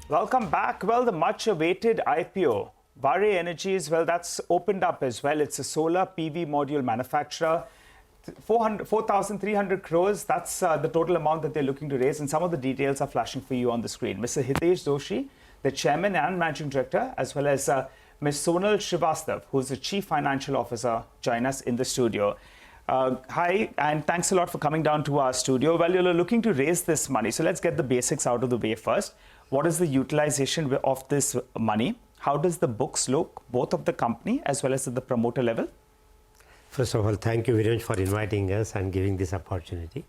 Welcome back. Well, the much-awaited IPO, Waaree Energies, well, that's opened up as well. It's a solar PV module manufacturer. 4,300 crores, that's the total amount that they're looking to raise. And some of the details are flashing for you on the screen. Mr. Hitesh Doshi, the chairman and managing director, as well as Ms. Sonal Srivastava, who's the chief financial officer, join us in the studio. Hi, and thanks a lot for coming down to our studio. Well, you're looking to raise this money. So let's get the basics out of the way first. What is the utilization of this money? How does the books look, both of the company as well as at the promoter level? First of all, thank you very much for inviting us and giving this opportunity.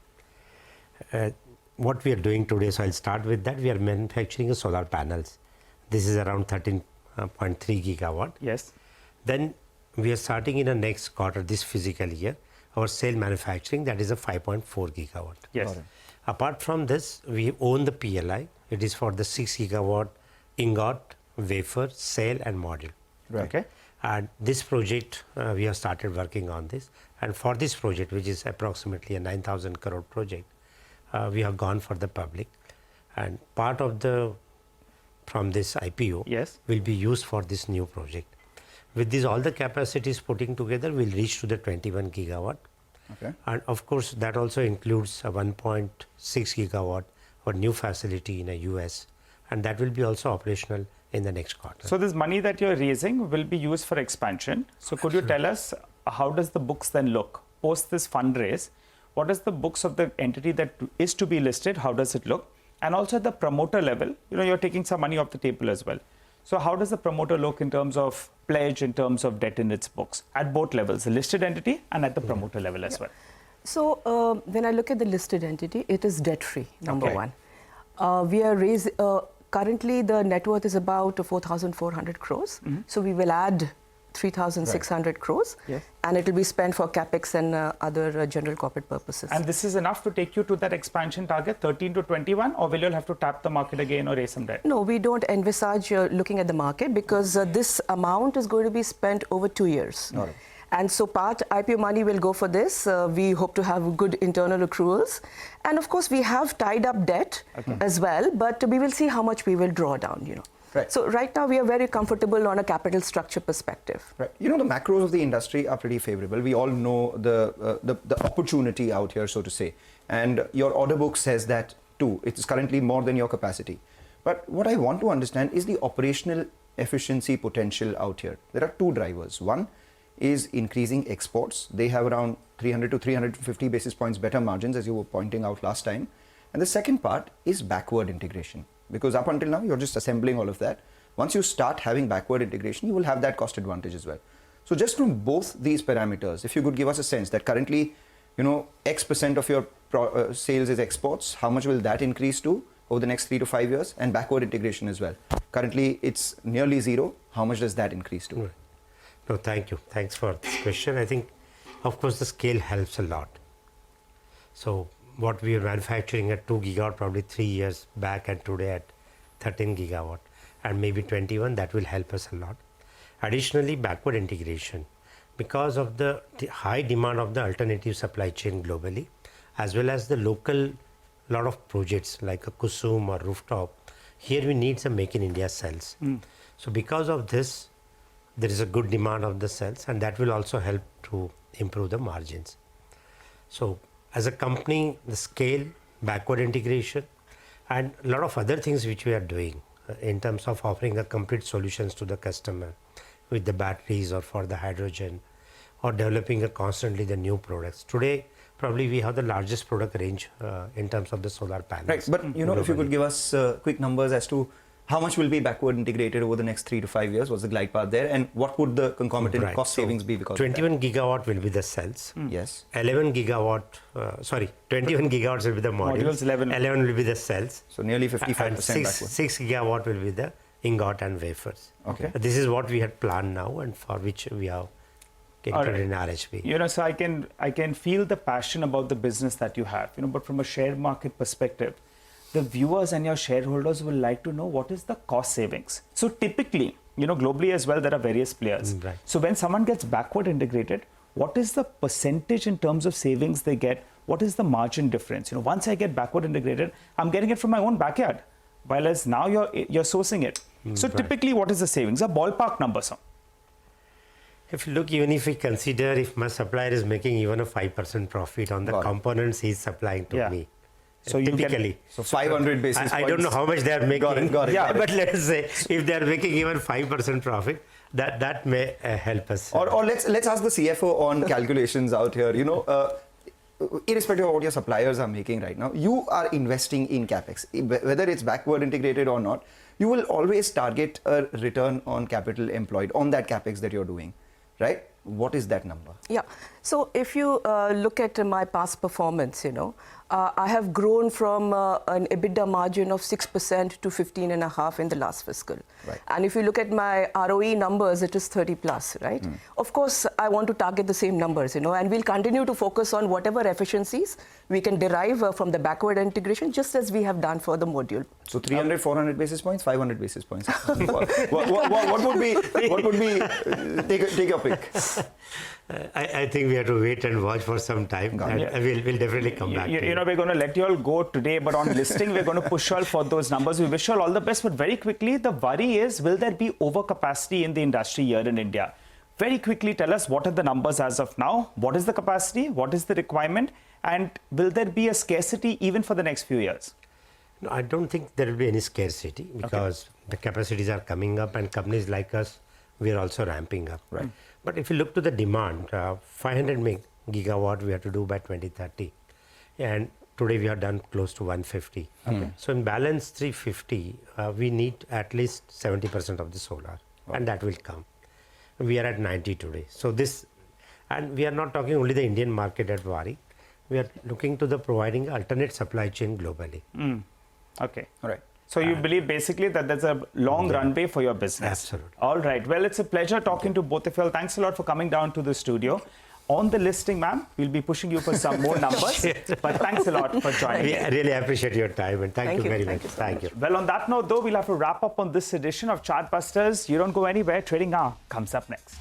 What we are doing today, so I'll start with that. We are manufacturing solar panels. This is around 13.3 gigawatt. Yes. Then we are starting in the next quarter, this physical year, our cell manufacturing, that is a 5.4 gigawatt. Yes. Apart from this, we own the PLI. It is for the 6 gigawatt ingot, wafer, cell and module. Right. Okay. And this project, we have started working on this. And for this project, which is approximately a 9,000 crore project, we have gone for the public. And part of the, from this IPO, yes, will be used for this new project. With this, all the capacities putting together will reach to the 21 gigawatt. Okay. And of course, that also includes a 1.6 gigawatt or new facility in the US. And that will be also operational in the next quarter. So this money that you're raising will be used for expansion. So could you tell us, how does the books then look? Post this fundraise, what is the books of the entity that is to be listed? How does it look? And also at the promoter level, you're taking some money off the table as well. So how does the promoter look in terms of pledge, in terms of debt in its books, at both levels, the listed entity and at the promoter level as well? So when I look at the listed entity, it is debt-free, number one. We are currently the net worth is about 4,400 crores. So we will add 3,600 crores, yes, and it will be spent for capex and other general corporate purposes. And this is enough to take you to that expansion target, 13 to 21, or will you have to tap the market again or raise some debt? No, we don't envisage looking at the market because this amount is going to be spent over 2 years. All right. And so part IPO money will go for this. We hope to have good internal accruals. And of course, we have tied up debt as well, but we will see how much we will draw down, Right. So right now, we are very comfortable on a capital structure perspective. Right. The macros of the industry are pretty favorable. We all know the opportunity out here, so to say. And your order book says that too. It's currently more than your capacity. But what I want to understand is the operational efficiency potential out here. There are two drivers. One is increasing exports. They have around 300 to 350 basis points better margins, as you were pointing out last time. And the second part is backward integration. Because up until now, you're just assembling all of that. Once you start having backward integration, you will have that cost advantage as well. So just from both these parameters, if you could give us a sense that currently, X% of your sales is exports, how much will that increase to over the next 3 to 5 years? And backward integration as well. Currently, it's nearly zero. How much does that increase to? Right. No, thank you. Thanks for this question. I think, of course, the scale helps a lot. So what we are manufacturing at 2 gigawatt probably 3 years back and today at 13 gigawatt and maybe 21, that will help us a lot. Additionally, backward integration, because of the high demand of the alternative supply chain globally, as well as the local lot of projects like a Kusum or rooftop, here we need some Make in India cells. So because of this, there is a good demand of the cells, and that will also help to improve the margins. So as a company, the scale, backward integration, and a lot of other things which we are doing in terms of offering a complete solutions to the customer with the batteries or for the hydrogen, or developing constantly the new products. Today, probably we have the largest product range in terms of the solar panels. Right, but if you could give us quick numbers as to how much will be backward integrated over the next 3 to 5 years? What's the glide path there? And what would the concomitant cost savings be because 21 of that? gigawatt will be the cells. Yes. 11 gigawatt, 21 gigawatts will be the modules. 11 will be the cells. So nearly 55% and backward. 6 gigawatt will be the ingot and wafers. Okay. This is what we had planned now and for which we have included in RHP. So I can feel the passion about the business that you have, but from a share market perspective, the viewers and your shareholders will like to know what is the cost savings. So typically, globally as well, there are various players. Right. So when someone gets backward integrated, what is the percentage in terms of savings they get? What is the margin difference? Once I get backward integrated, I'm getting it from my own backyard. whereas now you're sourcing it. So right. typically, what is the savings? A ballpark number, sir. If you look, even if we consider if my supplier is making even a 5% profit on the Got it. components he's supplying to me, So you typically. So 500 basis points. I don't know how much they are making. Got it. But let's say if they are making even 5% profit, that may help us. Or let's ask the CFO on calculations out here. You know, irrespective of what your suppliers are making right now, you are investing in capex, whether it's backward integrated or not. You will always target a return on capital employed on that capex that you're doing, right? What is that number? Yeah. So if you look at my past performance, you know, I have grown from an EBITDA margin of 6% to 15.5% in the last fiscal. Right. And if you look at my ROE numbers, it is 30 plus, right? Of course, I want to target the same numbers, you know, and we'll continue to focus on whatever efficiencies we can derive from the backward integration, just as we have done for the module. So 300, 400 basis points, 500 basis points. what would be? Take your pick. I think we have to wait and watch for some time. And we'll definitely come back. You know, we're going to let you all go today, but on listing, we're going to push you all for those numbers. We wish you all the best, but very quickly, the worry is, will there be overcapacity in the industry here in India? Very quickly, tell us what are the numbers as of now, what is the capacity, what is the requirement, and will there be a scarcity even for the next few years? No, I don't think there will be any scarcity because the capacities are coming up and companies like us, we are also ramping up. Right. But if you look to the demand, 500 gigawatt we have to do by 2030. And today we have done close to 150. So in balance 350, we need at least 70% of the solar. And that will come. We are at 90 today. So this, and we are not talking only the Indian market at Waaree. We are looking to the providing alternate supply chain globally. Okay. All right. So you believe basically that there's a long runway for your business. Absolutely. All right. Well, it's a pleasure talking to both of you all. Thanks a lot for coming down to the studio. On the listing, ma'am, we'll be pushing you for some more numbers. But thanks a lot for joining. We really appreciate your time and thank you very much. Thank you. Well, on that note, though, we'll have to wrap up on this edition of Chartbusters. You don't go anywhere. Trading Now comes up next.